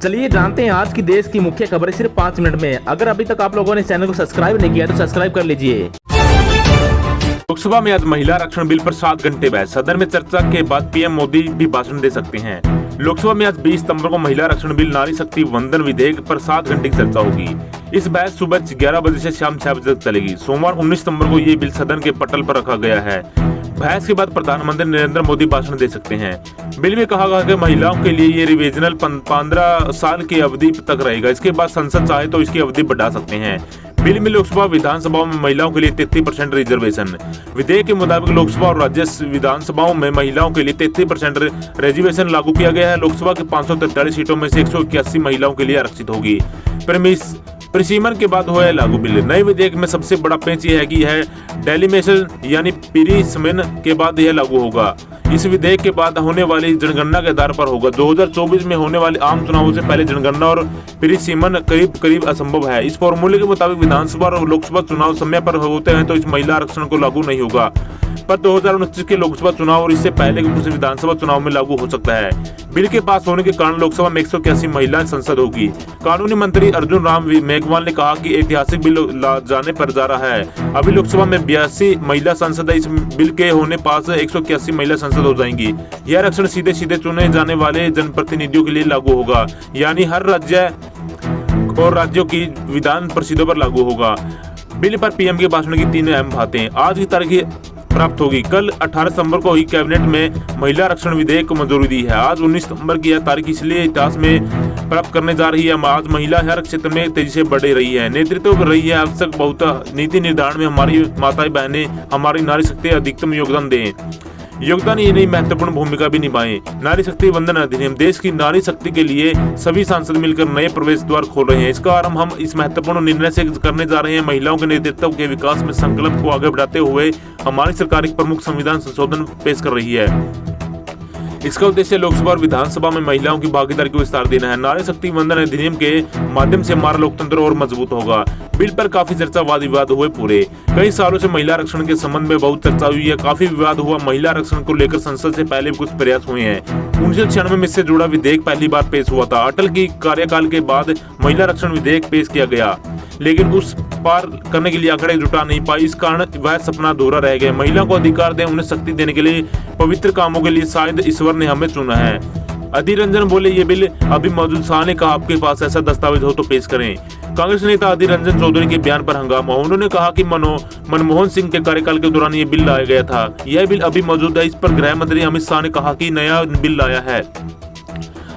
चलिए जानते हैं आज की देश की मुख्य खबरें सिर्फ 5 मिनट में। अगर अभी तक आप लोगों ने चैनल को सब्सक्राइब नहीं किया तो सब्सक्राइब कर लीजिए। लोकसभा में आज महिला आरक्षण बिल पर 7 घंटे बहस। सदन में चर्चा के बाद पीएम मोदी भी भाषण दे सकते हैं। लोकसभा में आज 20 सितंबर को महिला आरक्षण बिल नारी शक्ति वंदन विधेयक पर 7 घंटे की चर्चा होगी। इस बहस सुबह 11 बजे से शाम 6 बजे तक चलेगी। सोमवार 19 सितंबर को ये बिल सदन के पटल पर रखा गया है। बहस के बाद प्रधानमंत्री नरेंद्र मोदी भाषण दे सकते हैं। बिल में कहा गया कि महिलाओं के लिए ये रिविजनल 15 साल की अवधि तक रहेगा। इसके बाद संसद चाहे तो इसकी अवधि बढ़ा सकते हैं। बिल में लोकसभा विधानसभाओं में महिलाओं के लिए 33% रिजर्वेशन। विधेयक के मुताबिक लोकसभा और राज्य विधानसभाओं में महिलाओं के लिए 33% रिजर्वेशन लागू किया गया है। लोकसभा के 543 सीटों में से 181 महिलाओं के लिए आरक्षित होगी। परिसीमन के बाद हुआ है लागू बिल। नए विधेयक में सबसे बड़ा पेंच यह है कि यह डेलिमिटेशन यानी परिसीमन के बाद यह लागू होगा। इस विधेयक के बाद होने वाली जनगणना के आधार पर होगा। 2024 में होने वाले आम चुनावों से पहले जनगणना और परिसीमन करीब करीब असंभव है। इस फॉर्मूले के मुताबिक विधानसभा और लोकसभा चुनाव समय पर होते हैं तो इस महिला आरक्षण को लागू नहीं होगा, पर 2029 के लोकसभा चुनाव और इससे पहले के कुछ विधानसभा चुनाव में लागू हो सकता है। बिल के पास होने के कारण लोकसभा में 181 महिलाएं संसद होगी। कानूनी मंत्री अर्जुन राम मेघवाल ने कहा कि ऐतिहासिक बिल जाने पर जा रहा है। अभी लोकसभा में 82 महिला सांसद है। इस बिल के होने पास 181 महिला सांसद हो जाएंगी। यह आरक्षण सीधे सीधे चुने जाने वाले जनप्रतिनिधियों के लिए लागू होगा, यानी हर राज्य और राज्यों की विधान परिषदों पर लागू होगा। बिल पर पीएम के भाषण की 3 अहम बातें आज की तारीख प्राप्त होगी। कल 18 सितंबर को ही कैबिनेट में महिला आरक्षण विधेयक को मंजूरी दी है। आज 19 सितंबर की यह तारीख इसलिए इतिहास में प्राप्त करने जा रही है। आज महिला हर क्षेत्र में तेजी से बढ़ रही है, नेतृत्व कर रही है। आवश्यक बहुत नीति निर्धारण में हमारी माताएं बहनें, हमारी नारी शक्ति अधिकतम योगदान दें। योगदान ये नहीं महत्वपूर्ण भूमिका भी निभाएं। नारी शक्ति वंदन अधिनियम देश की नारी शक्ति के लिए सभी सांसद मिलकर नए प्रवेश द्वार खोल रहे हैं। इसका आरंभ हम इस महत्वपूर्ण निर्णय से करने जा रहे हैं। महिलाओं के नेतृत्व के विकास में संकल्प को आगे बढ़ाते हुए हमारी सरकार एक प्रमुख संविधान संशोधन पेश कर रही है। इसका उद्देश्य लोकसभा और विधानसभा में महिलाओं की भागीदारी को विस्तार देना है। नारी शक्ति वंदन अधिनियम के माध्यम से हमारा लोकतंत्र और मजबूत होगा। बिल पर काफी चर्चा वाद विवाद हुए। पूरे कई सालों से महिला आरक्षण के संबंध में बहुत चर्चा हुई है, काफी विवाद हुआ। महिला आरक्षण को लेकर संसद से पहले कुछ प्रयास हुए हैं। 1996 में इससे जुड़ा विधेयक पहली बार पेश हुआ था। अटल की कार्यकाल के बाद महिला आरक्षण विधेयक पेश किया गया, लेकिन उस पार करने के लिए आंकड़े जुटा नहीं पाई। इस कारण वह सपना अधूरा रह गया। महिला को अधिकार दें, उन्हें शक्ति देने के लिए, पवित्र कामों के लिए शायद ईश्वर ने हमें चुना है। अधीर रंजन बोले, ये बिल अभी मौजूद। शाह ने कहा, आपके पास ऐसा दस्तावेज हो तो पेश करें। कांग्रेस नेता अधीर रंजन चौधरी के बयान पर हंगामा। उन्होंने कहा कि मनमोहन सिंह के कार्यकाल के दौरान ये बिल लाया गया था। यह बिल अभी मौजूद है। इस पर गृह मंत्री अमित शाह ने कहा कि नया बिल लाया है।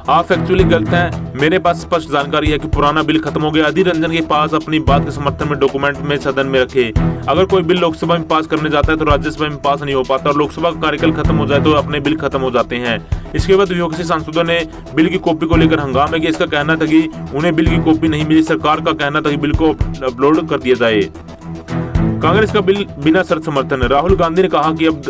आप एक्चुअली गलत हैं। मेरे पास स्पष्ट जानकारी है कि पुराना बिल खत्म हो गया। अधीर रंजन के पास अपनी बात के समर्थन में डॉक्यूमेंट में सदन में रखे। अगर कोई बिल लोकसभा में पास करने जाता है तो राज्यसभा में पास नहीं हो पाता, और लोकसभा का कार्यकाल खत्म हो जाए तो अपने बिल खत्म हो जाते हैं। इसके बाद विपक्षी सांसदों ने बिल की कॉपी को लेकर हंगामा किया। इसका कहना था कि उन्हें बिल की कॉपी नहीं मिली। सरकार का कहना था कि बिल को अपलोड कर दिया जाए। कांग्रेस का बिल बिना शर्त समर्थन। राहुल गांधी ने कहा कि अब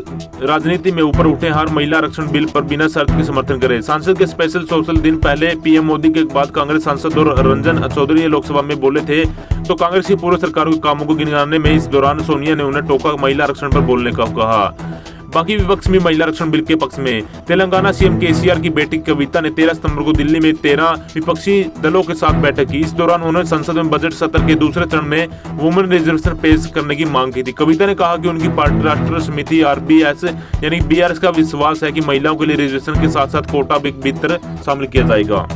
राजनीति में ऊपर उठे, हर महिला आरक्षण बिल पर बिना शर्त के समर्थन करें। सांसद के स्पेशल सोशल दिन पहले पीएम मोदी के बाद कांग्रेस सांसद और रंजन चौधरी लोकसभा में बोले थे तो कांग्रेस की पूर्व सरकार के कामों को गिनाने में इस दौरान सोनिया ने उन्हें टोका, महिला आरक्षण पर बोलने का कहा। बाकी विपक्ष में महिला आरक्षण बिल के पक्ष में। तेलंगाना सीएम केसीआर की बेटी कविता ने 13 सितंबर को दिल्ली में 13 विपक्षी दलों के साथ बैठक की। इस दौरान उन्होंने संसद में बजट सत्र के दूसरे चरण में वुमेन रिजर्वेशन पेश करने की मांग की थी। कविता ने कहा कि उनकी पार्टी राष्ट्रीय समिति आरबीएस यानी बीआरएस का विश्वास है कि महिलाओं के लिए रिजर्वेशन के साथ साथ कोटा भी भीतर शामिल किया जाएगा।